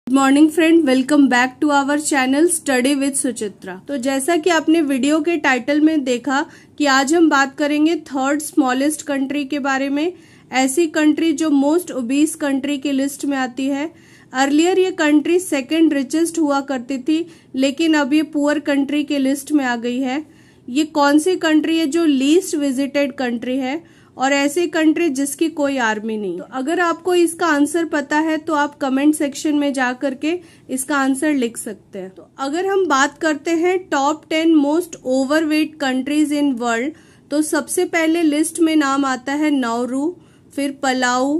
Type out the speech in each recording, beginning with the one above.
Good morning friend, welcome back to our channel study with Suchitra. तो जैसा कि आपने वीडियो के टाइटल में देखा कि आज हम बात करेंगे थर्ड स्मॉलेस्ट कंट्री के बारे में। ऐसी कंट्री जो मोस्ट ओबीस कंट्री की लिस्ट में आती है। अर्लियर ये कंट्री सेकंड रिचेस्ट हुआ करती थी, लेकिन अब ये पुअर कंट्री के लिस्ट में आ गई है। ये कौन सी कंट्री है जो लीस्ट विजिटेड कंट्री है और ऐसी कंट्री जिसकी कोई आर्मी नहीं। तो अगर आपको इसका आंसर पता है तो आप कमेंट सेक्शन में जा करके इसका आंसर लिख सकते हैं। तो अगर हम बात करते हैं top 10 most overweight countries in world, तो सबसे पहले लिस्ट में नाम आता है नाउरू, फिर Palau,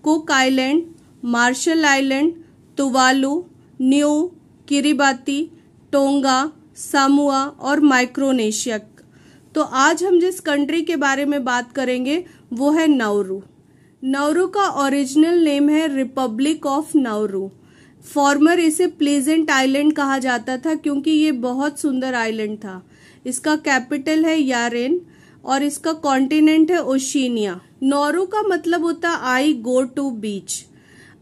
Cook Island, Marshall Island, Tuvalu, New Kiribati, Tonga, Samoa और माइक्रोनेशिया। तो आज हम जिस कंट्री के बारे में बात करेंगे वो है नाउरू। नाउरू का ओरिजिनल नेम है रिपब्लिक ऑफ नाउरू। फॉर्मर इसे प्लेजेंट आइलैंड कहा जाता था क्योंकि ये बहुत सुंदर आइलैंड था। इसका कैपिटल है यारेन और इसका कॉन्टिनेंट है ओशिनिया। नाउरू का मतलब होता है आई गो टू बीच।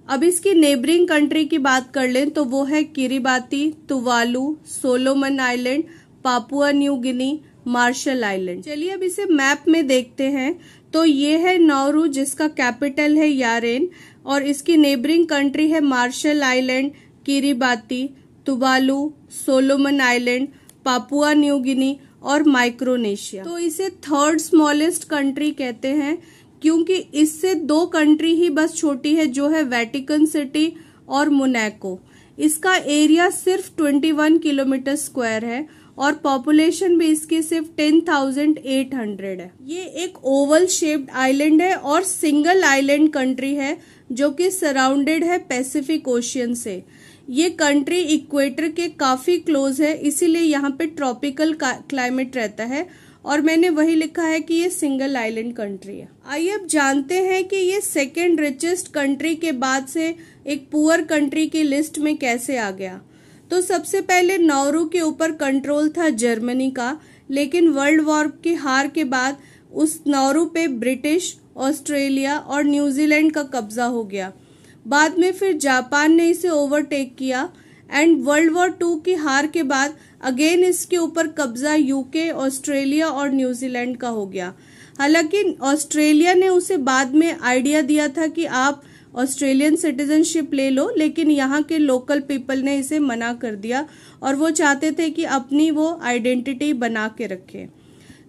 अब इसकी नेबरिंग कंट्री की बात कर लें तो वो है Kiribati, Tuvalu, Solomon Island, Papua New Guinea, Marshall Island. चलिए अब इसे मैप में देखते हैं। तो ये है नाउरू जिसका कैपिटल है यारेन और इसकी नेबरिंग कंट्री है Marshall Island, Kiribati, Tuvalu, Solomon Island, Papua New Guinea और माइक्रोनेशिया। तो इसे थर्ड स्मॉलेस्ट कंट्री कहते हैं क्योंकि इससे दो कंट्री ही बस छोटी है जो है वेटिकन सिटी और मोनाको। इसका एरिया सिर्फ 21 किलोमीटर स्क्वायर है और पॉपुलेशन भी इसकी सिर्फ 10,800 है। ये एक ओवल शेप्ड आइलैंड है और सिंगल आइलैंड कंट्री है जो कि सराउंडेड है पैसिफिक ओशियन से। ये कंट्री इक्वेटर के काफी क्लोज है, इसीलिए यहाँ पे ट्रॉपिकल क्लाइमेट रहता है और मैंने वही लिखा है कि ये सिंगल आइलैंड कंट्री है। आइए अब जानते हैं कि ये सेकेंड रिचेस्ट कंट्री के बाद से एक पुअर कंट्री की लिस्ट में कैसे आ गया। तो सबसे पहले नाउरू के ऊपर कंट्रोल था जर्मनी का, लेकिन वर्ल्ड वॉर की हार के बाद उस नाउरू पे ब्रिटिश, ऑस्ट्रेलिया और न्यूजीलैंड का कब्जा हो गया। बाद में फिर जापान ने इसे ओवरटेक किया एंड वर्ल्ड वॉर 2 की हार के बाद अगेन इसके ऊपर कब्जा यूके, ऑस्ट्रेलिया और न्यूजीलैंड का हो गया। हालांकि ऑस्ट्रेलिया ने उसे बाद में आइडिया दिया था कि आप ऑस्ट्रेलियन सिटीजनशिप ले लो, लेकिन यहाँ के लोकल पीपल ने इसे मना कर दिया और वो चाहते थे कि अपनी वो आइडेंटिटी बना के रखें।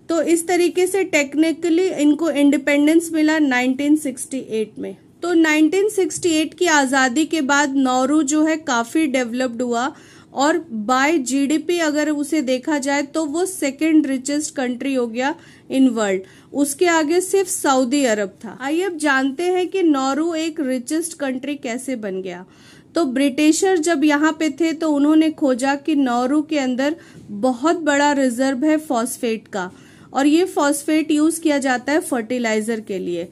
तो इस तरीके से टेक्निकली इनको इंडिपेंडेंस मिला 1968 में। तो 1968 की आज़ादी के बाद नाउरू जो है काफ़ी डेवलप्ड हुआ और बाय जीडीपी अगर उसे देखा जाए तो वो सेकेंड रिचेस्ट कंट्री हो गया इन वर्ल्ड। उसके आगे सिर्फ सऊदी अरब था। आइए अब जानते हैं कि नाउरू एक रिचेस्ट कंट्री कैसे बन गया। तो ब्रिटिशर जब यहाँ पे थे तो उन्होंने खोजा कि नाउरू के अंदर बहुत बड़ा रिजर्व है फॉस्फेट का और ये फॉस्फेट यूज किया जाता है फर्टिलाइजर के लिए।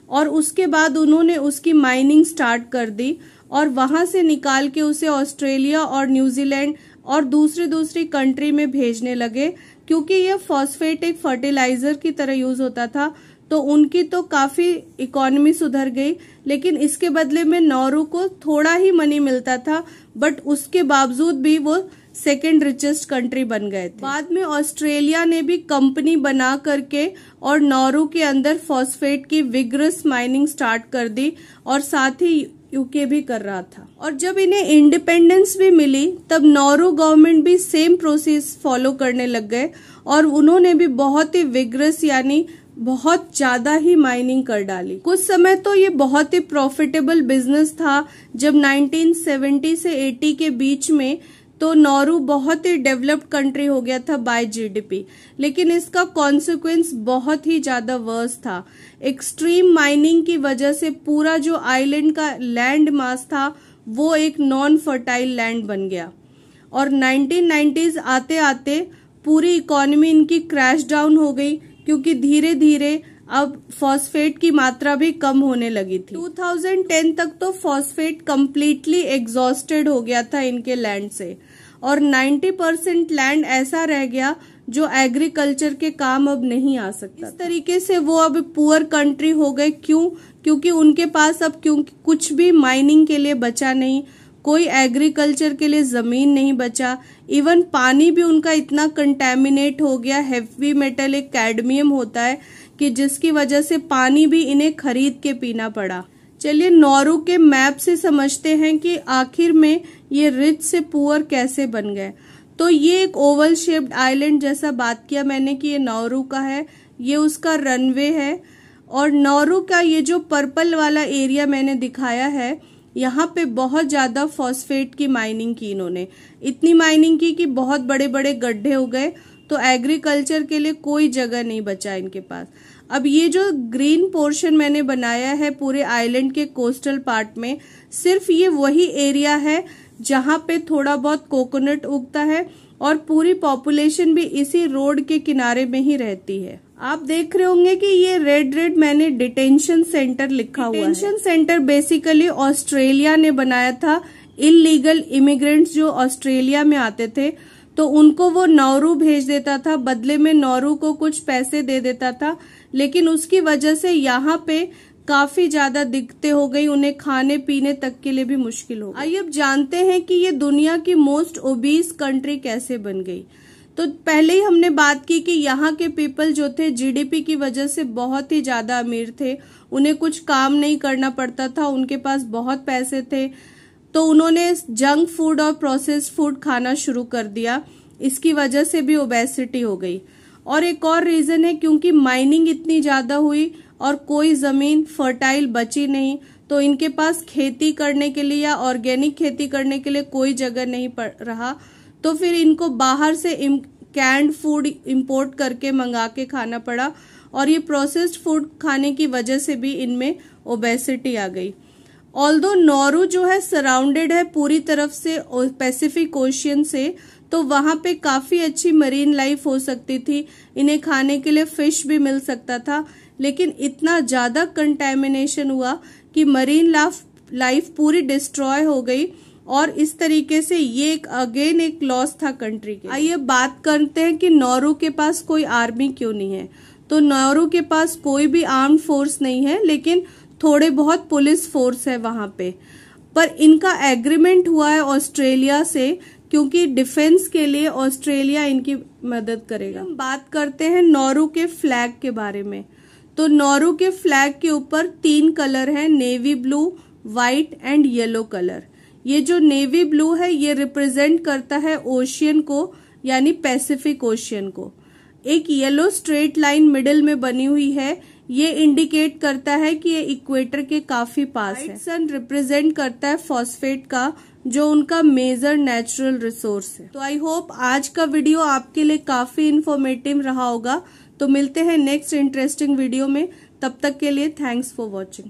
और उसके बाद उन्होंने उसकी माइनिंग स्टार्ट कर दी और वहां से निकाल के उसे ऑस्ट्रेलिया और न्यूजीलैंड और दूसरी कंट्री में भेजने लगे। क्योंकि ये फॉस्फेट एक फर्टिलाइजर की तरह यूज होता था तो उनकी तो काफी इकोनॉमी सुधर गई, लेकिन इसके बदले में नाउरू को थोड़ा ही मनी मिलता था, बट उसके बावजूद भी वो सेकेंड रिचेस्ट कंट्री बन गए थे। बाद में ऑस्ट्रेलिया ने भी कंपनी बना करके और नाउरू के अंदर फॉस्फेट की विग्रस माइनिंग स्टार्ट कर दी और साथ ही यूके भी कर रहा था। और जब इन्हें इंडिपेंडेंस भी मिली तब नाउरू गवर्नमेंट भी सेम प्रोसेस फॉलो करने लग गए और उन्होंने भी बहुत ही विग्रस यानी बहुत ज्यादा ही माइनिंग कर डाली। कुछ समय तो ये बहुत ही प्रॉफिटेबल बिजनेस था। जब 1970 से 80 के बीच में तो नाउरू बहुत ही डेवलप्ड कंट्री हो गया था बाय जीडीपी, लेकिन इसका कॉन्सिक्वेंस बहुत ही ज्यादा वर्स था। एक्सट्रीम माइनिंग की वजह से पूरा जो आइलैंड का लैंड मास था वो एक नॉन फर्टाइल लैंड बन गया और 1990s आते आते पूरी इकोनॉमी इनकी क्रैश डाउन हो गई क्योंकि धीरे धीरे अब फॉस्फेट की मात्रा भी कम होने लगी थी। 2010 तक तो फॉस्फेट कम्प्लीटली एग्जॉस्टेड हो गया था इनके लैंड से और 90% लैंड ऐसा रह गया जो एग्रीकल्चर के काम अब नहीं आ सकता। इस तरीके से वो अब पुअर कंट्री हो गए। क्योंकि उनके पास अब कुछ भी माइनिंग के लिए बचा नहीं। कोई एग्रीकल्चर के लिए जमीन नहीं बचा। इवन पानी भी उनका इतना कंटेमिनेट हो गया, हेवी मेटल एक कैडमियम होता है कि जिसकी वजह से पानी भी इन्हें खरीद के पीना पड़ा। चलिए नौरू के मैप से समझते हैं कि आखिर में ये रिच से पुअर कैसे बन गए। तो ये एक ओवल शेप्ड आइलैंड जैसा बात किया मैंने कि ये नौरू का है, ये उसका रनवे है। और नौरू का ये जो पर्पल वाला एरिया मैंने दिखाया है, यहाँ पे बहुत ज्यादा फॉस्फेट की माइनिंग की इन्होंने, इतनी माइनिंग की कि बहुत बड़े बड़े गड्ढे हो गए, तो एग्रीकल्चर के लिए कोई जगह नहीं बचा इनके पास। अब ये जो ग्रीन पोर्शन मैंने बनाया है पूरे आइलैंड के कोस्टल पार्ट में, सिर्फ ये वही एरिया है जहां पे थोड़ा बहुत कोकोनट उगता है और पूरी पॉपुलेशन भी इसी रोड के किनारे में ही रहती है। आप देख रहे होंगे कि ये रेड रेड मैंने डिटेंशन सेंटर लिखा हुआ है। डिटेंशन सेंटर बेसिकली ऑस्ट्रेलिया ने बनाया था। इलीगल इमिग्रेंट्स जो ऑस्ट्रेलिया में आते थे तो उनको वो नौरू भेज देता था, बदले में नौरू को कुछ पैसे दे देता था, लेकिन उसकी वजह से यहाँ पे काफी ज्यादा दिक्कतें हो गई, उन्हें खाने पीने तक के लिए भी मुश्किल हो गई। आइए अब जानते हैं कि ये दुनिया की मोस्ट ओबीस कंट्री कैसे बन गई। तो पहले ही हमने बात की कि यहाँ के पीपल जो थे जीडीपी की वजह से बहुत ही ज्यादा अमीर थे, उन्हें कुछ काम नहीं करना पड़ता था, उनके पास बहुत पैसे थे, तो उन्होंने जंक फूड और प्रोसेस्ड फूड खाना शुरू कर दिया। इसकी वजह से भी ओबेसिटी हो गई। और एक और रीजन है क्योंकि माइनिंग इतनी ज्यादा हुई और कोई जमीन फर्टाइल बची नहीं, तो इनके पास खेती करने के लिए या ऑर्गेनिक खेती करने के लिए कोई जगह नहीं रहा, तो फिर इनको बाहर से कैंड फूड इंपोर्ट करके मंगा के खाना पड़ा और ये प्रोसेस्ड फूड खाने की वजह से भी इनमें ओबेसिटी आ गई। ऑल्दो नौरू जो है सराउंडेड है पूरी तरफ से पैसिफिक ओशियन से, तो वहां पे काफी अच्छी मरीन लाइफ हो सकती थी, इन्हें खाने के लिए फिश भी मिल सकता था, लेकिन इतना ज्यादा कंटेमिनेशन हुआ कि मरीन लाइफ पूरी डिस्ट्रॉय हो गई और इस तरीके से ये एक लॉस था कंट्री के। आइए बात करते हैं कि नौरू के पास कोई आर्मी क्यों नहीं है। तो नौरू के पास कोई भी आर्म्ड फोर्स नहीं है, लेकिन थोड़े बहुत पुलिस फोर्स है वहां पे। पर इनका एग्रीमेंट हुआ है ऑस्ट्रेलिया से, क्योंकि डिफेंस के लिए ऑस्ट्रेलिया इनकी मदद करेगा। हम बात करते हैं नौरू के फ्लैग के बारे में। तो नौरू के फ्लैग के ऊपर 3 कलर हैं, navy blue, white and yellow colour. ये जो नेवी ब्लू है ये रिप्रेजेंट करता है ओशियन को, यानी पैसिफिक ओशियन को। एक येलो स्ट्रेट लाइन मिडिल में बनी हुई है, ये इंडिकेट करता है कि ये इक्वेटर के काफी पास है। सन रिप्रेजेंट करता है फॉस्फेट का, जो उनका मेजर नेचुरल रिसोर्स है। तो आई होप आज का वीडियो आपके लिए काफी इंफॉर्मेटिव रहा होगा। तो मिलते हैं नेक्स्ट इंटरेस्टिंग वीडियो में, तब तक के लिए थैंक्स फॉर वॉचिंग।